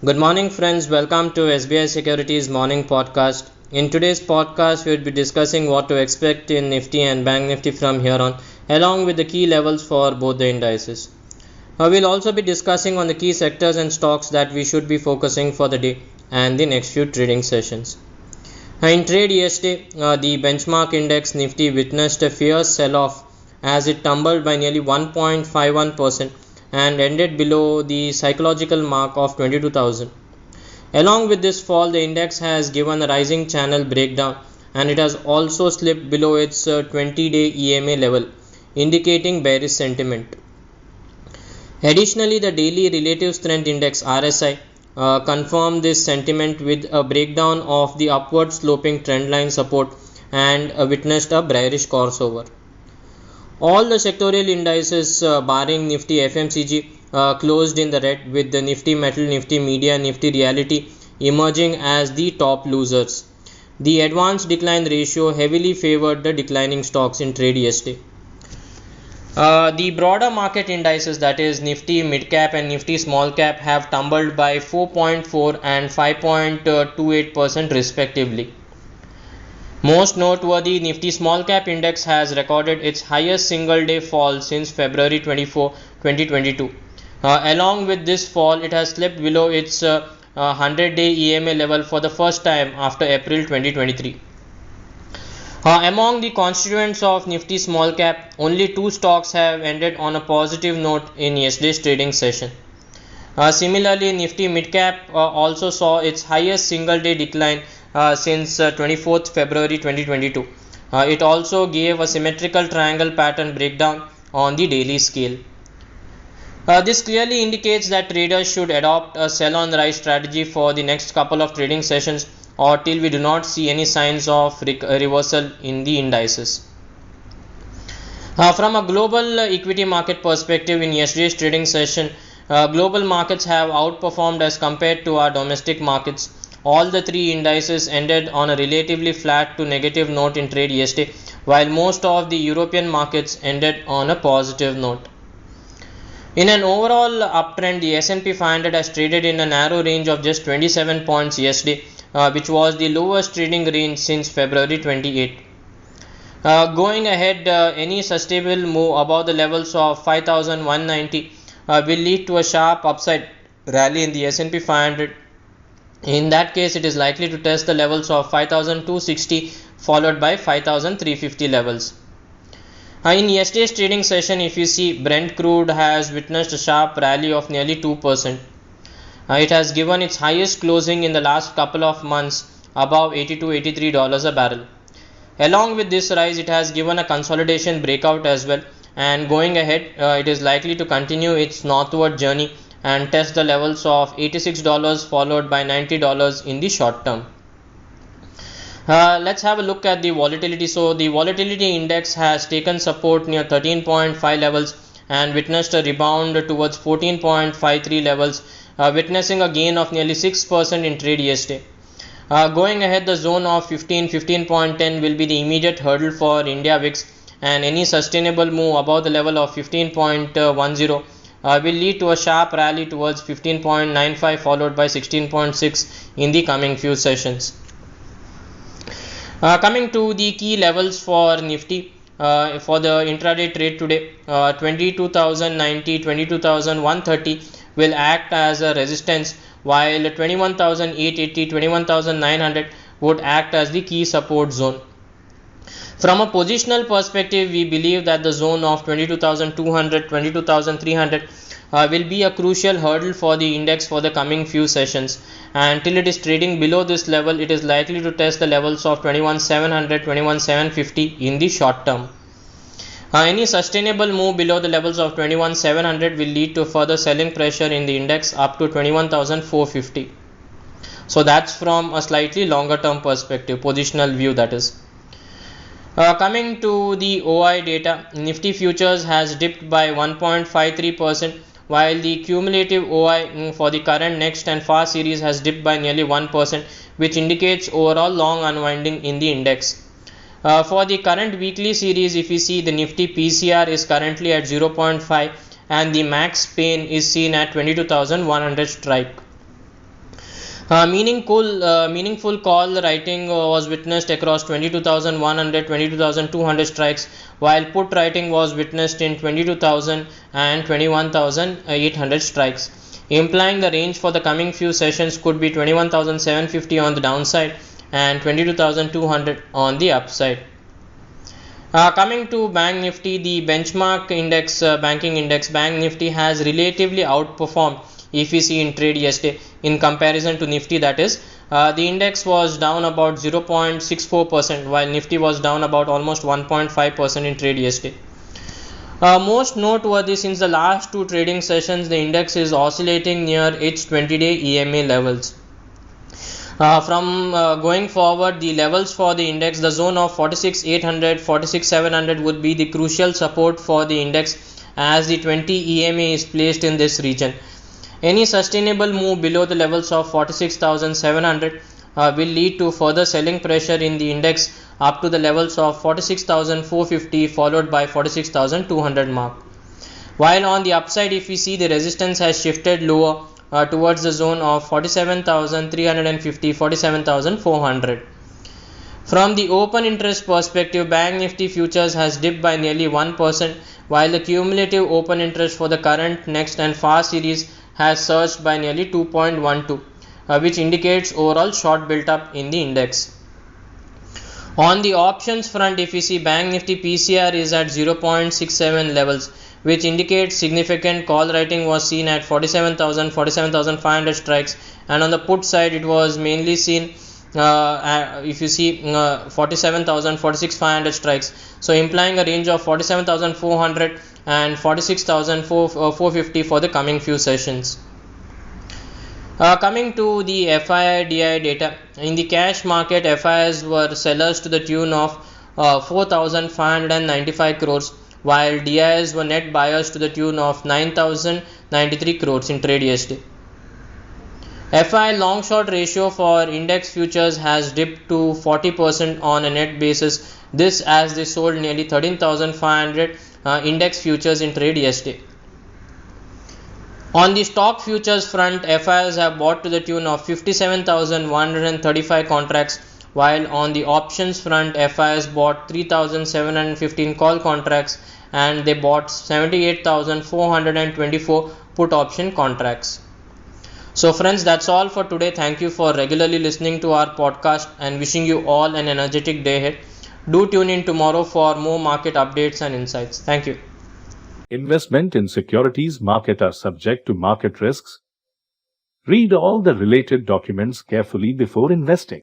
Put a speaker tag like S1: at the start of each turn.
S1: Good morning, friends. Welcome to SBI Securities morning podcast. In today's podcast, we will be discussing what to expect in Nifty and Bank Nifty from here on, along with the key levels for both the indices. We'll also be discussing on the key sectors and stocks that we should be focusing for the day and the next few trading sessions. In trade yesterday, the benchmark index Nifty witnessed a fierce sell-off as it tumbled by nearly 1.51% and ended below the psychological mark of 22,000. Along with this fall, the index has given a rising channel breakdown and it has also slipped below its 20-day EMA level, indicating bearish sentiment. Additionally, the daily relative strength index RSI confirmed this sentiment with a breakdown of the upward sloping trendline support and witnessed a bearish crossover. All the sectorial indices barring Nifty FMCG closed in the red, with the Nifty Metal, Nifty Media, Nifty Reality emerging as the top losers. The advanced decline ratio heavily favored the declining stocks in trade yesterday. The broader market indices, that is Nifty Mid Cap and Nifty Small Cap, have tumbled by 4.4 and 5.28% respectively. Most noteworthy, Nifty Small Cap Index has recorded its highest single-day fall since February 24, 2022. Along with this fall, it has slipped below its 100-day EMA level for the first time after April 2023. Among the constituents of Nifty Small Cap, only two stocks have ended on a positive note in yesterday's trading session. Similarly, Nifty Mid Cap also saw its highest single-day decline since 24th February 2022. It also gave a symmetrical triangle pattern breakdown on the daily scale. This clearly indicates that traders should adopt a sell on rise strategy for the next couple of trading sessions or till we do not see any signs of reversal in the indices. From a global equity market perspective, in yesterday's trading session, global markets have outperformed as compared to our domestic markets. All the three indices ended on a relatively flat to negative note in trade yesterday, while most of the European markets ended on a positive note. In an overall uptrend, the S&P 500 has traded in a narrow range of just 27 points yesterday, which was the lowest trading range since February 28. Going ahead, any sustainable move above the levels of 5,190 will lead to a sharp upside rally in the S&P 500. In that case, it is likely to test the levels of 5,260 followed by 5,350 levels. In yesterday's trading session, if you see, Brent crude has witnessed a sharp rally of nearly 2%. It has given its highest closing in the last couple of months, above $82-83 a barrel. Along with this rise, it has given a consolidation breakout as well, and going ahead, it is likely to continue its northward journey and test the levels of $86 followed by $90 in the short term. Let's have a look at the volatility. So the volatility index has taken support near 13.5 levels and witnessed a rebound towards 14.53 levels, witnessing a gain of nearly 6% in trade yesterday. Going ahead, the zone of 15.10 will be the immediate hurdle for India VIX, and any sustainable move above the level of 15.10 will lead to a sharp rally towards 15.95 followed by 16.6 in the coming few sessions. Coming to the key levels for Nifty for the intraday trade today, 22,090, 22,130 will act as a resistance, while 21,880, 21,900 would act as the key support zone. From a positional perspective, we believe that the zone of 22,200, 22,300 will be a crucial hurdle for the index for the coming few sessions, and till it is trading below this level, it is likely to test the levels of 21,700, 21,750 in the short term. Any sustainable move below the levels of 21,700 will lead to further selling pressure in the index up to 21,450. So that's from a slightly longer term perspective, positional view, that is. Coming to the OI data, Nifty futures has dipped by 1.53%, while the cumulative OI for the current, next and far series has dipped by nearly 1%, which indicates overall long unwinding in the index. For the current weekly series, if you see, the Nifty PCR is currently at 0.5 and the max pain is seen at 22,100 strike. Meaningful call writing was witnessed across 22,100, 22,200 strikes, while put writing was witnessed in 22,000 and 21,800 strikes, implying the range for the coming few sessions could be 21,750 on the downside and 22,200 on the upside. Coming to Bank Nifty, the benchmark index, banking index, Bank Nifty has relatively outperformed if we see in trade yesterday in comparison to Nifty. That is, the index was down about 0.64%, while Nifty was down about almost 1.5% in trade yesterday. Most noteworthy, since the last two trading sessions, the index is oscillating near its 20-day EMA levels. From going forward, the levels for the index, the zone of 46,800, 46,700 would be the crucial support for the index, as the 20 EMA is placed in this region. Any sustainable move below the levels of 46,700 will lead to further selling pressure in the index up to the levels of 46,450 followed by 46,200 mark. While on the upside, if we see, the resistance has shifted lower towards the zone of 47,350, 47,400. From the open interest perspective, Bank Nifty futures has dipped by nearly 1%, while the cumulative open interest for the current, next and far series has surged by nearly 2.12, which indicates overall short built up in the index. On the options front, if we see, Bank Nifty PCR is at 0.67 levels, which indicates significant call writing was seen at 47,000, 47,500 strikes, and on the put side it was mainly seen if you see 47,000, 46,500 strikes, so implying a range of 47,400 and 46,450 for the coming few sessions. Coming to the FII DI data, in the cash market, FIIs were sellers to the tune of 4,595 crores, while DIs were net buyers to the tune of 9,093 crores in trade yesterday. FII long short ratio for index futures has dipped to 40% on a net basis, this as they sold nearly 13,500 index futures in trade yesterday. On the stock futures front, FIIs have bought to the tune of 57,135 contracts, while on the options front, FIIs bought 3,715 call contracts and they bought 78,424 put option contracts. So friends, that's all for today. Thank you for regularly listening to our podcast and wishing you all an energetic day ahead. Do tune in tomorrow for more market updates and insights. Thank you.
S2: Investment in securities market are subject to market risks. Read all the related documents carefully before investing.